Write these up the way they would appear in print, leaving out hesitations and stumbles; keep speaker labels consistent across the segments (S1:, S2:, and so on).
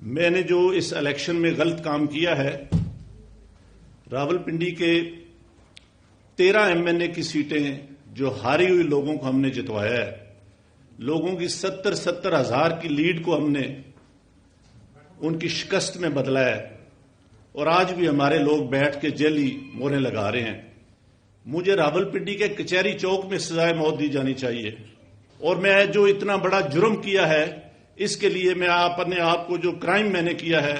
S1: میں نے جو اس الیکشن میں غلط کام کیا ہے، راولپنڈی کے 13 MNA کی سیٹیں جو ہاری ہوئی لوگوں کو ہم نے جتوایا ہے، لوگوں کی 70 ہزار کی لیڈ کو ہم نے ان کی شکست میں بدلا ہے، اور آج بھی ہمارے لوگ بیٹھ کے جیلی موریں لگا رہے ہیں۔ مجھے راولپنڈی کے کچہری چوک میں سزائے موت دی جانی چاہیے، اور میں جو اتنا بڑا جرم کیا ہے اس کے لیے میں اپنے آپ کو، جو کرائم میں نے کیا ہے،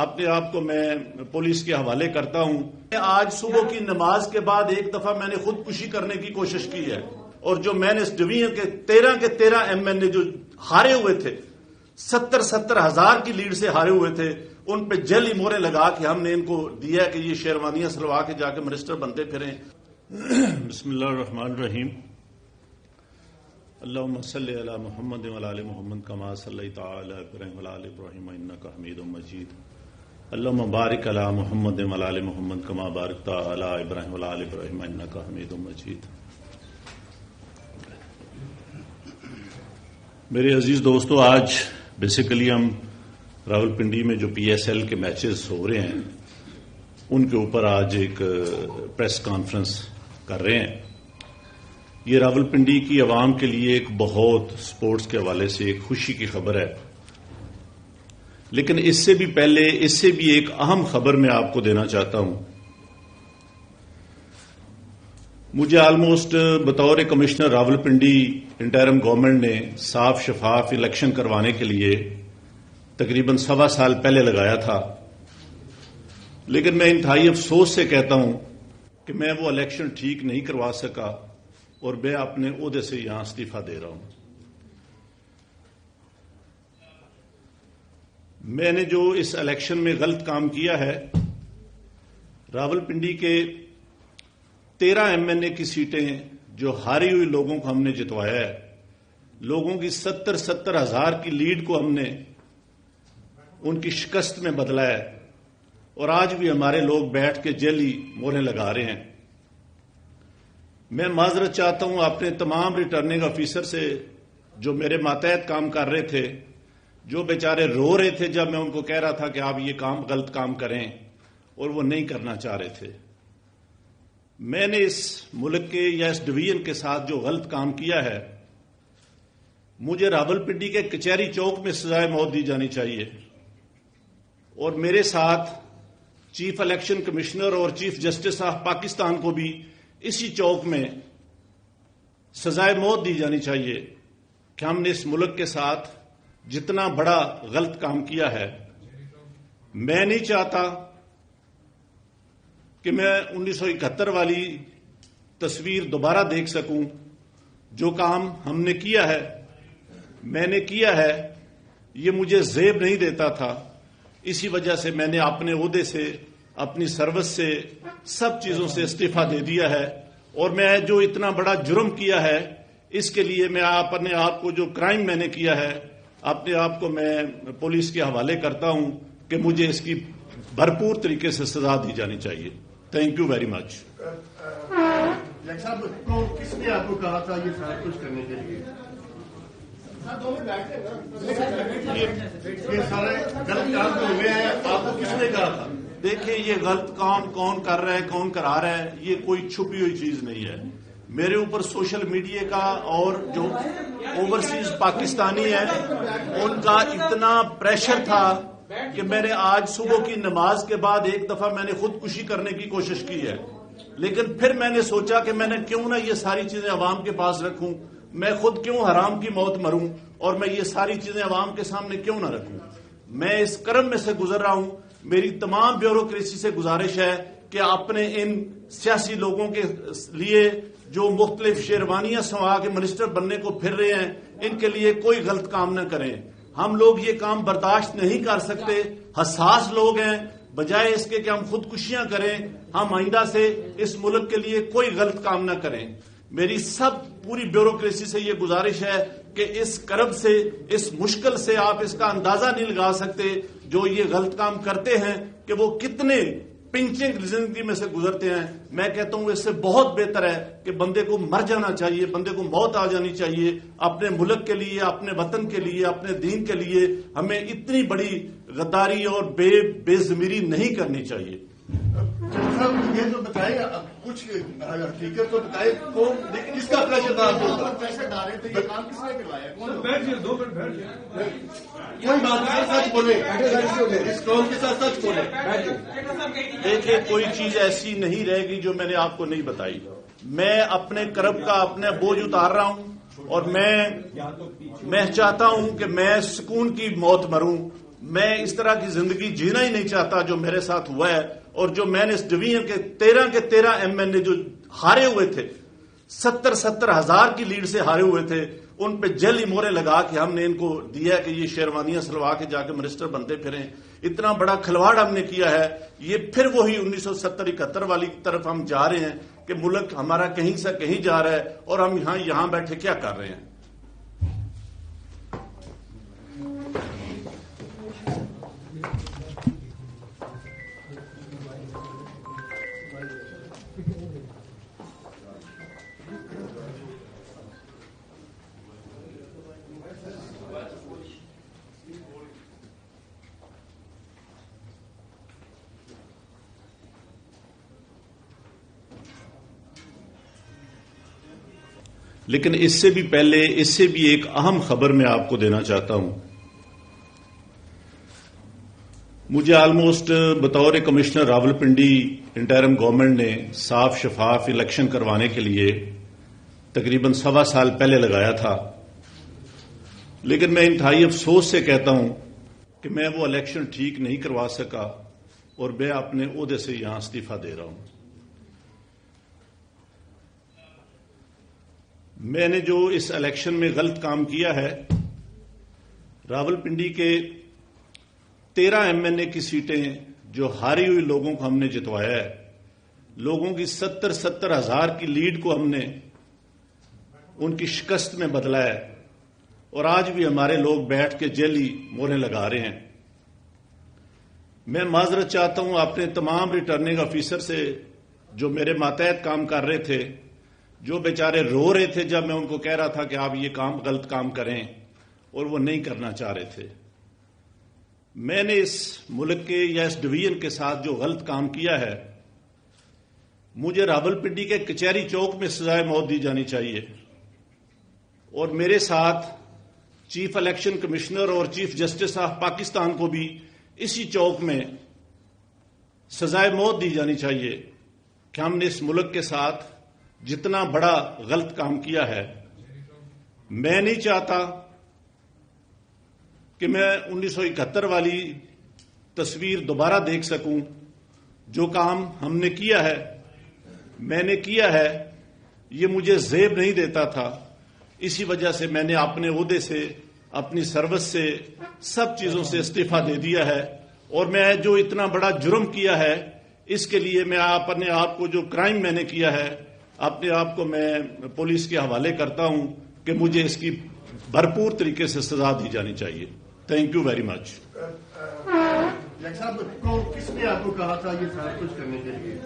S1: اپنے آپ کو میں پولیس کے حوالے کرتا ہوں۔ آج صبح کی نماز کے بعد ایک دفعہ میں نے خودکشی کرنے کی کوشش کی ہے، اور جو میں نے اس ڈویژن کے 13 MNA جو ہارے ہوئے تھے، 70 ہزار کی لیڈ سے ہارے ہوئے تھے، ان پہ جیلی موریں لگا کے ہم نے ان کو دیا کہ یہ شیروانیاں سلوا کے جا کے منسٹر بنتے پھریں۔ بسم اللہ الرحمن الرحیم۔ اللہم صلی علی محمد وعلی آل محمد کما صلیت علی ابراہیم وعلی آل ابراہیم انک حمید مجید۔ اللہم بارک علی محمد وعلی آل محمد کما بارکت علی ابراہیم وعلی آل ابراہیم انک حمید مجید۔ میرے عزیز دوستو، آج بیسیکلی ہم راولپنڈی میں جو PSL کے میچز ہو رہے ہیں ان کے اوپر آج ایک پریس کانفرنس کر رہے ہیں۔ یہ راولپنڈی کی عوام کے لیے ایک بہت سپورٹس کے حوالے سے ایک خوشی کی خبر ہے، لیکن اس سے بھی پہلے، اس سے بھی ایک اہم خبر میں آپ کو دینا چاہتا ہوں۔ مجھے آلموسٹ بطور کمشنر راولپنڈی انٹرم گورنمنٹ نے صاف شفاف الیکشن کروانے کے لیے تقریباً 1.25 سال پہلے لگایا تھا، لیکن میں انتہائی افسوس سے کہتا ہوں کہ میں وہ الیکشن ٹھیک نہیں کروا سکا، اور میں اپنے عہدے سے یہاں استعفیٰ دے رہا ہوں۔ میں نے جو اس الیکشن میں غلط کام کیا ہے، راولپنڈی کے 13 MNA کی سیٹیں جو ہاری ہوئی لوگوں کو ہم نے جتوایا ہے، لوگوں کی 70 ہزار کی لیڈ کو ہم نے ان کی شکست میں بدلا ہے، اور آج بھی ہمارے لوگ بیٹھ کے جیلی موریں لگا رہے ہیں۔ میں معذرت چاہتا ہوں اپنے تمام ریٹرننگ آفیسر سے جو میرے ماتحت کام کر رہے تھے، جو بیچارے رو رہے تھے جب میں ان کو کہہ رہا تھا کہ آپ یہ غلط کام کریں، اور وہ نہیں کرنا چاہ رہے تھے۔ میں نے اس ملک کے یا اس ڈویژن کے ساتھ جو غلط کام کیا ہے، مجھے راولپنڈی کے کچہری چوک میں سزائے موت دی جانی چاہیے، اور میرے ساتھ چیف الیکشن کمشنر اور چیف جسٹس آف پاکستان کو بھی اسی چوک میں سزائے موت دی جانی چاہیے کہ ہم نے اس ملک کے ساتھ جتنا بڑا غلط کام کیا ہے۔ میں نہیں چاہتا کہ میں 1971 والی تصویر دوبارہ دیکھ سکوں۔ جو کام ہم نے کیا ہے، میں نے کیا ہے، یہ مجھے زیب نہیں دیتا تھا، اسی وجہ سے میں نے اپنے عہدے سے، اپنی سروس سے، سب چیزوں سے استعفیٰ دے دیا ہے، اور میں جو اتنا بڑا جرم کیا ہے اس کے لیے میں اپنے آپ کو، جو کرائم میں نے کیا ہے، اپنے آپ کو میں پولیس کے حوالے کرتا ہوں کہ مجھے اس کی بھرپور طریقے سے سزا دی جانی چاہیے۔ Thank you very much.
S2: صاحب کو کس نے آپ کو کہا تھا یہ سارا کچھ کرنے کے لیے؟ یہ سارے غلط کام جو ہوئے ہیں آپ کو کس نے کہا تھا؟
S1: دیکھیں، یہ غلط کام کون کر رہا ہے، کون کرا رہا ہے، یہ کوئی چھپی ہوئی چیز نہیں ہے۔ میرے اوپر سوشل میڈیا کا اور جو اوورسیز پاکستانی ہیں ان کا اتنا پریشر تھا کہ میں نے آج صبح کی نماز کے بعد ایک دفعہ میں نے خودکشی کرنے کی کوشش کی ہے، لیکن پھر میں نے سوچا کہ میں نے کیوں نہ یہ ساری چیزیں عوام کے پاس رکھوں، میں خود کیوں حرام کی موت مروں، اور میں یہ ساری چیزیں عوام کے سامنے کیوں نہ رکھوں۔ میں اس کرم میں سے گزر رہا ہوں۔ میری تمام بیوروکریسی سے گزارش ہے کہ اپنے ان سیاسی لوگوں کے لیے جو مختلف شیروانیاں سنوا کے منسٹر بننے کو پھر رہے ہیں، ان کے لیے کوئی غلط کام نہ کریں۔ ہم لوگ یہ کام برداشت نہیں کر سکتے، حساس لوگ ہیں۔ بجائے اس کے کہ ہم خودکشیاں کریں، ہم آئندہ سے اس ملک کے لیے کوئی غلط کام نہ کریں۔ میری پوری بیوروکریسی سے یہ گزارش ہے کہ اس کرب سے، اس مشکل سے آپ اس کا اندازہ نہیں لگا سکتے جو یہ غلط کام کرتے ہیں کہ وہ کتنے پنچنگ زندگی میں سے گزرتے ہیں. میں کہتا ہوں اس سے بہت بہتر ہے کہ بندے کو مر جانا چاہیے, بندے کو موت آ جانی چاہیے. اپنے ملک کے لیے, اپنے وطن کے لیے, اپنے دین کے لیے ہمیں اتنی بڑی غداری اور بے ضمیری نہیں کرنی چاہیے.
S2: صاحب یہ تو بتائیں, کچھ حقیقت تو بتائیں, کون کس کا پریشر تھا آپ کو؟ پیسے ڈالے تھے, یہ کام کس نے کروایا؟ کوئی بات نہیں, سچ بولے, اس قوم کے ساتھ سچ بولے.
S1: دیکھیے کوئی چیز ایسی نہیں رہے گی جو میں نے آپ کو نہیں بتائی. میں اپنے کرب کا اپنا بوجھ اتار رہا ہوں, اور میں چاہتا ہوں کہ میں سکون کی موت مروں. میں اس طرح کی زندگی جینا ہی نہیں چاہتا جو میرے ساتھ ہوا ہے, اور جو میں نے اس ڈویژن کے 13 MNA جو ہارے ہوئے تھے, 70 ہزار کی لیڈ سے ہارے ہوئے تھے, ان پہ جعلی مورے لگا کے ہم نے ان کو دیا کہ یہ شیروانیاں سلوا کے جا کے منسٹر بنتے پھریں. اتنا بڑا کھلواڑ ہم نے کیا ہے. یہ پھر وہی 1970-71 والی طرف ہم جا رہے ہیں کہ ملک ہمارا کہیں سے کہیں جا رہا ہے, اور ہم یہاں بیٹھے کیا کر رہے ہیں. لیکن اس سے بھی پہلے, اس سے بھی ایک اہم خبر میں آپ کو دینا چاہتا ہوں. مجھے آلموسٹ بطور کمشنر راولپنڈی انٹرم گورنمنٹ نے صاف شفاف الیکشن کروانے کے لیے تقریباً 1.25 سال پہلے لگایا تھا. لیکن میں انتہائی افسوس سے کہتا ہوں کہ میں وہ الیکشن ٹھیک نہیں کروا سکا, اور میں اپنے عہدے سے یہاں استعفیٰ دے رہا ہوں. میں نے جو اس الیکشن میں غلط کام کیا ہے, راولپنڈی کے 13 MNA کی سیٹیں جو ہاری ہوئی لوگوں کو ہم نے جتوایا ہے, لوگوں کی 70 ہزار کی لیڈ کو ہم نے ان کی شکست میں بدلا ہے, اور آج بھی ہمارے لوگ بیٹھ کے جعلی موریں لگا رہے ہیں. میں معذرت چاہتا ہوں اپنے تمام ریٹرننگ آفیسر سے جو میرے ماتحت کام کر رہے تھے, جو بیچارے رو رہے تھے جب میں ان کو کہہ رہا تھا کہ آپ یہ غلط کام کریں, اور وہ نہیں کرنا چاہ رہے تھے. میں نے اس ملک کے یا اس ڈویژن کے ساتھ جو غلط کام کیا ہے, مجھے راولپنڈی کے کچہری چوک میں سزائے موت دی جانی چاہیے, اور میرے ساتھ چیف الیکشن کمشنر اور چیف جسٹس آف پاکستان کو بھی اسی چوک میں سزائے موت دی جانی چاہیے کہ ہم نے اس ملک کے ساتھ جتنا بڑا غلط کام کیا ہے. میں نہیں چاہتا کہ میں 1971 والی تصویر دوبارہ دیکھ سکوں. جو کام ہم نے کیا ہے, میں نے کیا ہے, یہ مجھے زیب نہیں دیتا تھا. اسی وجہ سے میں نے اپنے عہدے سے, اپنی سروس سے, سب چیزوں سے استعفیٰ دے دیا ہے. اور میں جو اتنا بڑا جرم کیا ہے, اس کے لیے میں اپنے آپ کو, جو کرائم میں نے کیا ہے, اپنے آپ کو میں پولیس کے حوالے کرتا ہوں کہ مجھے اس کی بھرپور طریقے سے سزا دی جانی چاہیے. Thank you very much.
S2: صاحب کس نے آپ کو کہا تھا یہ سارا کچھ کرنے کے لیے؟